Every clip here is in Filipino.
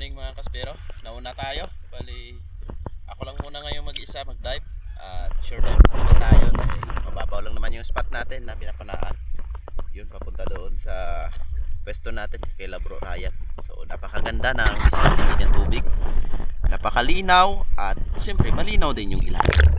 morning mga kaspero. Nauna tayo. Bali, ako lang muna ngayon mag-isa mag-dive. At sure dive muna tayo dahil mababaw lang naman yung spot natin na pinapanaan. Yun, papunta doon sa pwesto natin kay Labro Ryan. So, napakaganda ng visibility ng tubig. Napakalinaw at siyempre malinaw din yung ilalim.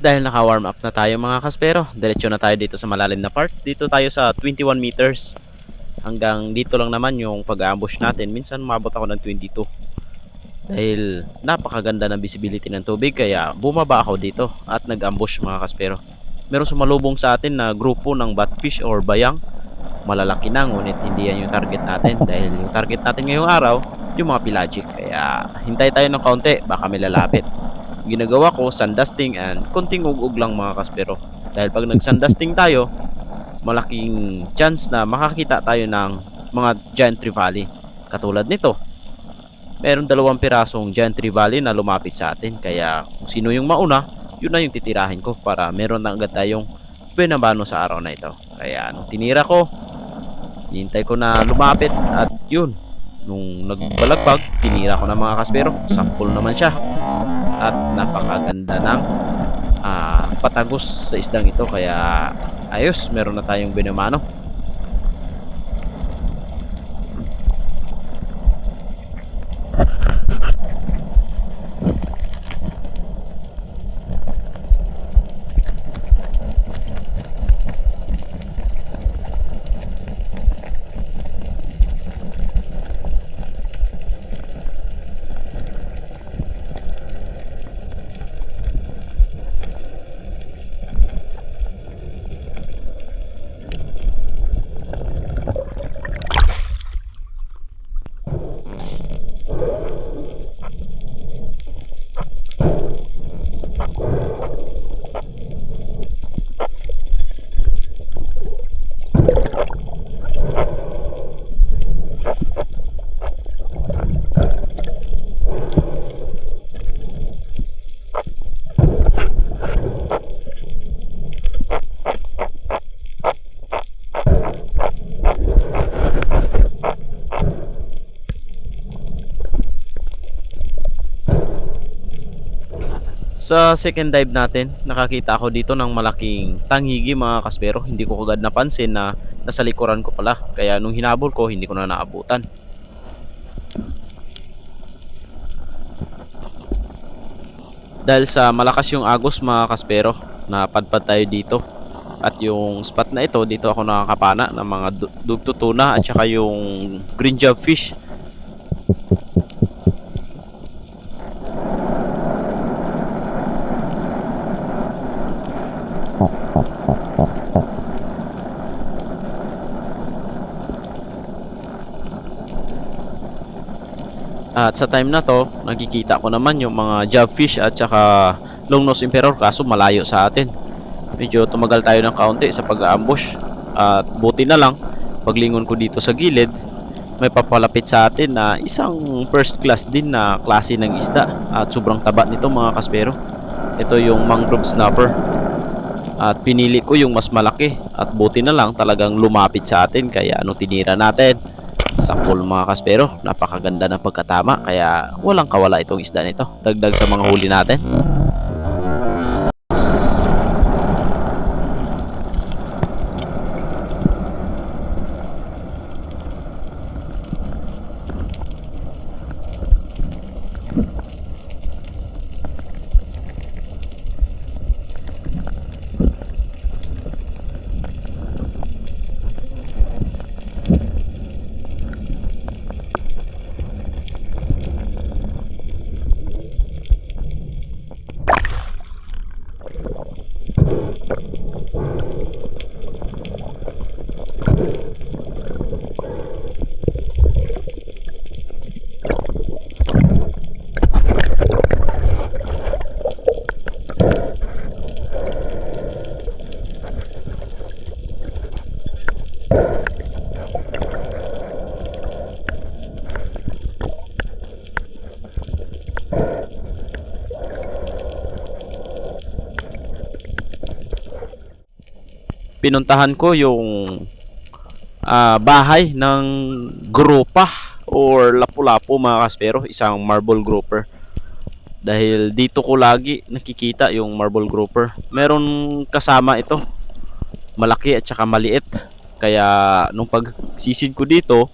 Dahil naka-warm up na tayo mga kaspero, diretso na tayo dito sa malalim na part. Dito tayo sa 21 meters. Hanggang dito lang naman yung pag-ambush natin. Minsan umabot ako ng 22. Dahil napakaganda ng visibility ng tubig, kaya bumaba ako dito at nag-ambush mga kaspero. Meron sumalubong sa atin na grupo ng batfish or bayang. Malalaki na, ngunit hindi yan yung target natin. Dahil yung target natin ngayong araw, yung mga pelagic. Kaya hintay tayo ng kaunti, baka may lalapit. Ginagawa ko sandusting and konting ug-ug lang mga kaspero. Dahil pag nag-sandusting tayo, malaking chance na makakita tayo ng mga giant trevally. Katulad nito, meron 2 pirasong giant trevally na lumapit sa atin. Kaya kung sino yung mauna, yun na yung titirahin ko para meron na agad tayong binabano sa araw na ito. Kaya nung tinira ko, hintay ko na lumapit at yun, nung nagbalagbag, tinira ko na mga kaspero. Sample naman siya. At napakaganda ng patagos sa isdang ito. Kaya ayos, meron na tayong binamano. Sa second dive natin, nakakita ako dito ng malaking tangigi mga kaspero. Hindi ko kagad napansin na nasa likuran ko pala. Kaya nung hinabol ko, hindi ko na naabutan. Dahil sa malakas yung agos mga kaspero, napadpad tayo dito. At yung spot na ito, dito ako nakakapana ng mga dugtutuna at saka yung green job fish. At sa time na to, nakikita ko naman yung mga jobfish at saka longnose emperor, kaso malayo sa atin. Medyo tumagal tayo ng kaunti sa pag-ambush. At buti na lang, paglingon ko dito sa gilid, may papalapit sa atin na isang first class din na klase ng isda. At sobrang taba nito mga kaspero. Ito yung mangrove snapper. At pinili ko yung mas malaki. At buti na lang talagang lumapit sa atin, kaya ano tinira natin? Sapol mga kaspero, napakaganda ng pagkatama. Kaya walang kawala itong isda nito. Dagdag sa mga huli natin. pinuntahan ko yung bahay ng grupa or lapu-lapu mga kaspero, isang marble grouper. Dahil dito ko lagi nakikita yung marble grouper. Meron kasama ito, malaki at saka maliit. Kaya nung pagsisid ko dito,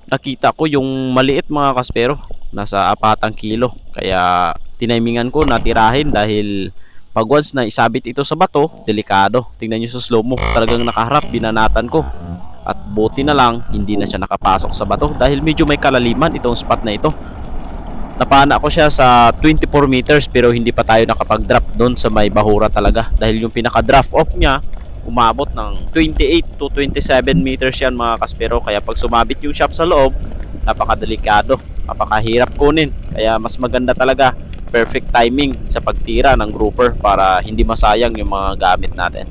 nakita ko yung maliit mga kaspero, nasa 4 kilo. Kaya tinimingan ko natirahin dahil pag once na isabit ito sa bato, delikado. Tingnan nyo sa slow mo, talagang nakaharap, binanatan ko. At buti na lang, hindi na siya nakapasok sa bato dahil medyo may kalaliman itong spot na ito. Napana ko siya sa 24 meters pero hindi pa tayo nakapag-drop doon sa may bahura talaga. Dahil yung pinaka-drop off niya, umabot ng 28 to 27 meters yan mga kaspero. Kaya pag sumabit yung shop sa loob, napakadelikado, napakahirap kunin. Kaya mas maganda talaga perfect timing sa pagtira ng grouper para hindi masayang yung mga gamit natin.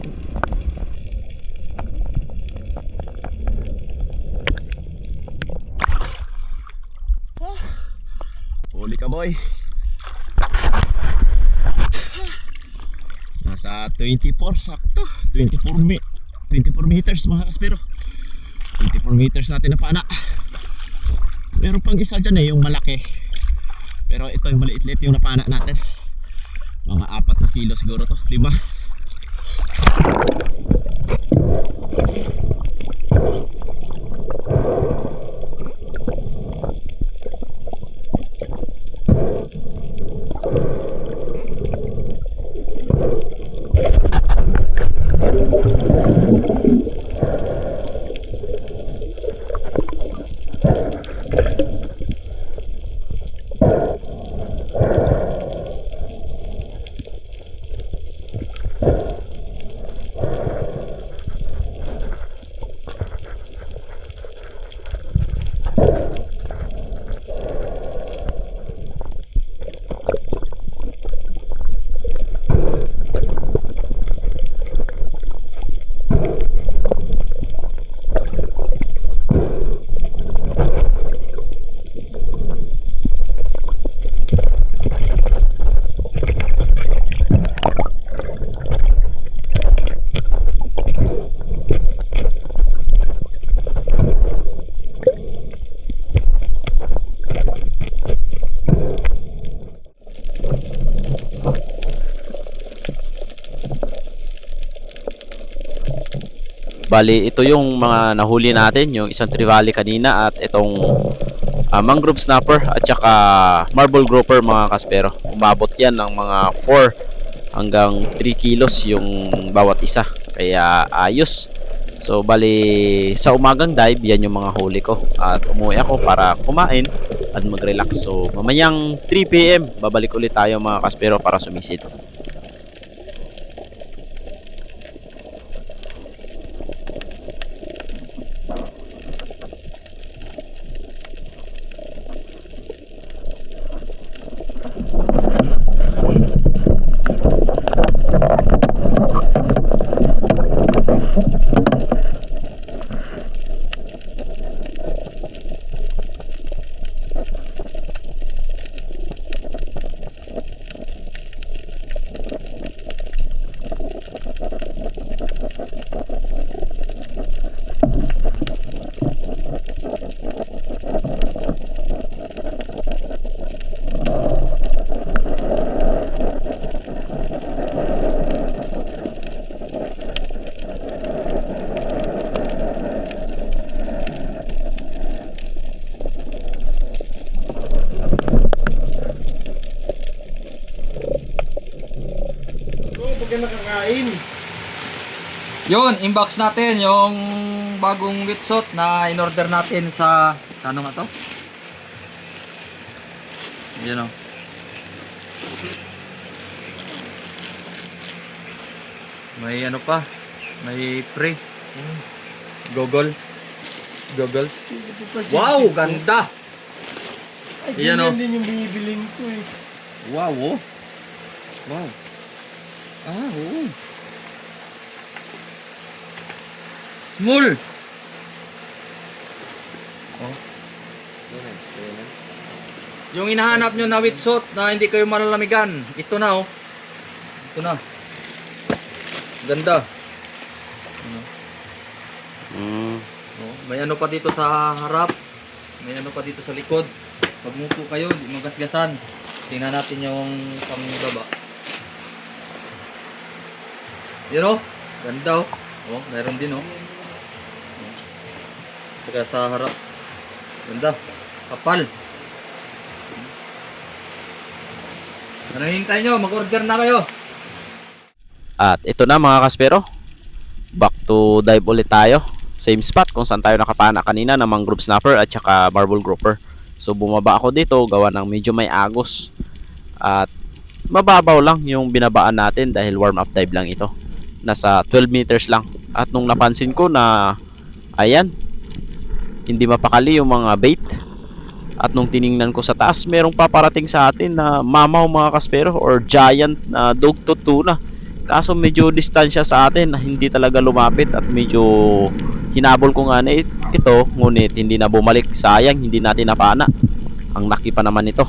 Huli ka boy. Nasa 24 sakto. 24 meters mga kaspero. 24 meters natin na pana. Meron pang isa dyan yung malaki. Pero ito yung maliit-liit yung napana natin. Mga 4 na kilo siguro to, 5. Bali, ito yung mga nahuli natin, yung isang trevally kanina at itong mangrove snapper at saka marble grouper mga kaspero. Umabot yan ng mga 4 hanggang 3 kilos yung bawat isa. Kaya ayos. So bali, sa umagang dive, yan yung mga huli ko. At umuwi ako para kumain at mag-relax. So mamayang 3 PM, babalik ulit tayo mga kaspero para sumisid. Yun, inbox natin yung bagong wetsuit na in-order natin sa ano nga to? Yun o. May ano pa? May free. Goggles. Wow, ganda! Ay, Yan, ganyan din yung binibiling ko eh. Wow, oh. Wow. Oo. Small. Oh. Yung hinahanap nyo na wetsuit na hindi kayo malalamigan, ito na oh. Ito na. Ganda. Ano? Mm. Oh, may ano pa dito sa harap. May ano pa dito sa likod. Pag mupo kayo, di magasgasan. Tingnan natin yung pangbaba. Yun o. Ganda o. Oh, meron din o. Saka sa harap. Ganda. Kapal. Ano hintay nyo? Mag-order na kayo. At ito na mga kaspero. Back to dive ulit tayo. Same spot kung saan tayo nakapana kanina ng mangrove snapper at saka marble grouper. So bumaba ako dito gawa ng medyo may agos. At mababaw lang yung binabaan natin dahil warm up dive lang ito. Nasa 12 meters lang. At nung napansin ko na ayan, hindi mapakali yung mga bait. At nung tiningnan ko sa taas, merong paparating sa atin na mamaw mga kaspero or giant na dugtod tuna. Kaso medyo distansya sa atin na hindi talaga lumapit at medyo hinabol ko nga na ito, ngunit hindi na bumalik. Sayang, hindi natin napana. Ang laki pa naman ito.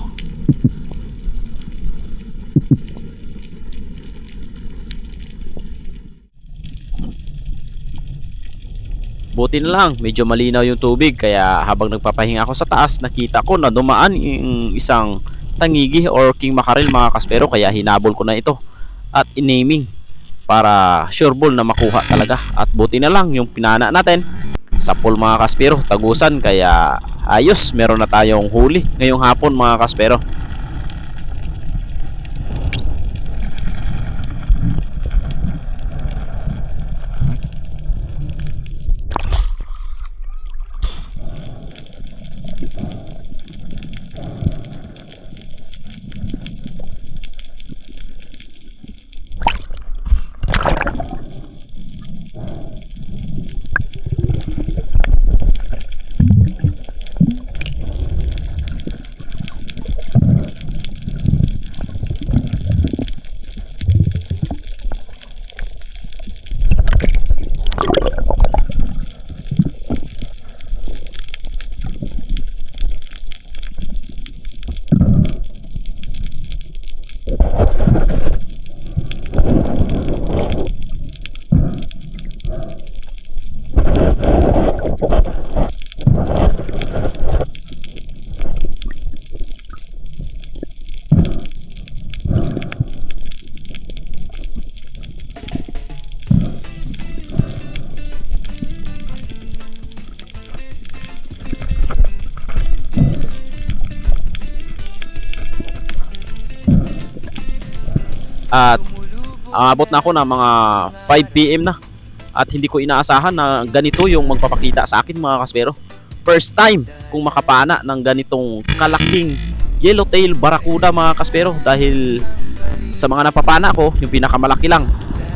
Buti na lang, medyo malinaw yung tubig kaya habang nagpapahinga ako sa taas, nakita ko na dumaan yung isang tangigi or king mackerel mga kaspero, kaya hinabol ko na ito at inaming para sure ball na makuha talaga. At buti na lang yung pinana natin sa pool mga kaspero, tagusan, kaya ayos, meron na tayong huli ngayong hapon mga kaspero. At abot na ako ng mga 5 PM na. At hindi ko inaasahan na ganito yung magpapakita sa akin mga kaspero. First time kung makapana ng ganitong kalaking yellowtail barracuda mga kaspero. Dahil sa mga napapana ko, yung pinakamalaki lang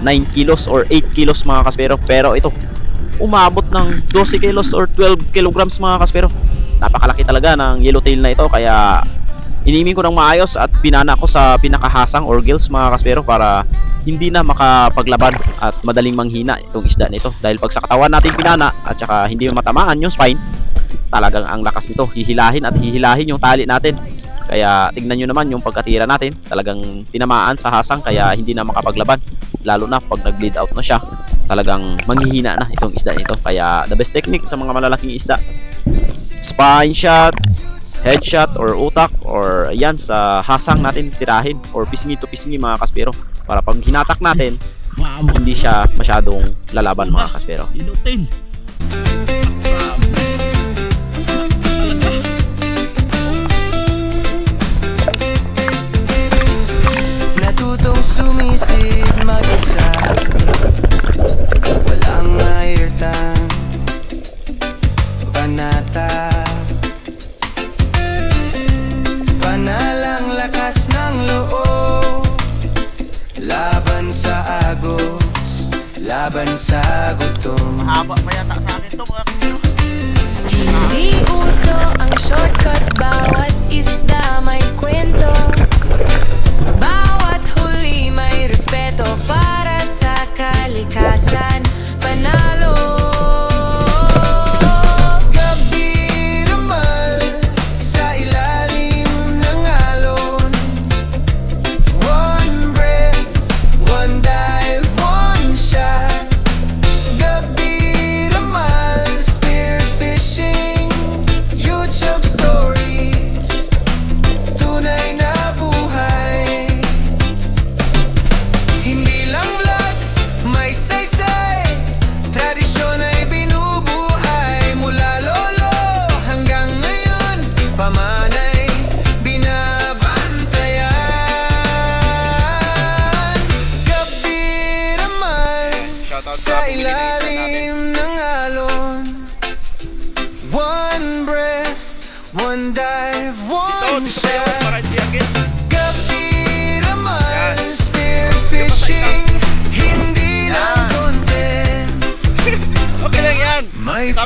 9 kilos or 8 kilos mga kaspero. Pero ito, umabot ng 12 kilos or 12 kilograms mga kaspero. Napakalaki talaga ng yellowtail na ito, kaya iniming ko ng maayos at pinana ko sa pinakahasang or gills mga kaspero para hindi na makapaglaban at madaling manghina itong isda nito. Dahil pag sa katawan natin pinana at saka hindi matamaan yung spine, talagang ang lakas nito. Hihilahin at hihilahin yung tali natin. Kaya tignan nyo naman yung pagkatira natin, talagang tinamaan sa hasang kaya hindi na makapaglaban. Lalo na pag nag-bleed out na siya, talagang manghihina na itong isda nito. Kaya the best technique sa mga malalaking isda, spine shot, headshot or utak, or yan sa hasang natin tirahin or pisngi to pisngi mga kaspero, para pag hinatak natin hindi siya masyadong lalaban mga kaspero. Natutong sumisid mag-isa, walang airtime, panata, panalang lakas ng loob, laban sa agos, laban sa gutom. Mahaba pa yata sa akin to mga kaspero. Hindi uso ang shortcut, bawat isda may kwento, bawat huli may respeto para sa kalikasan. Panalo Gabi ramal sa ilalim ng alon, one breath, one dive, one shot.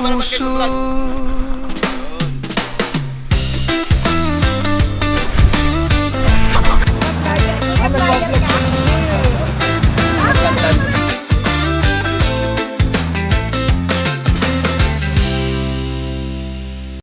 puso.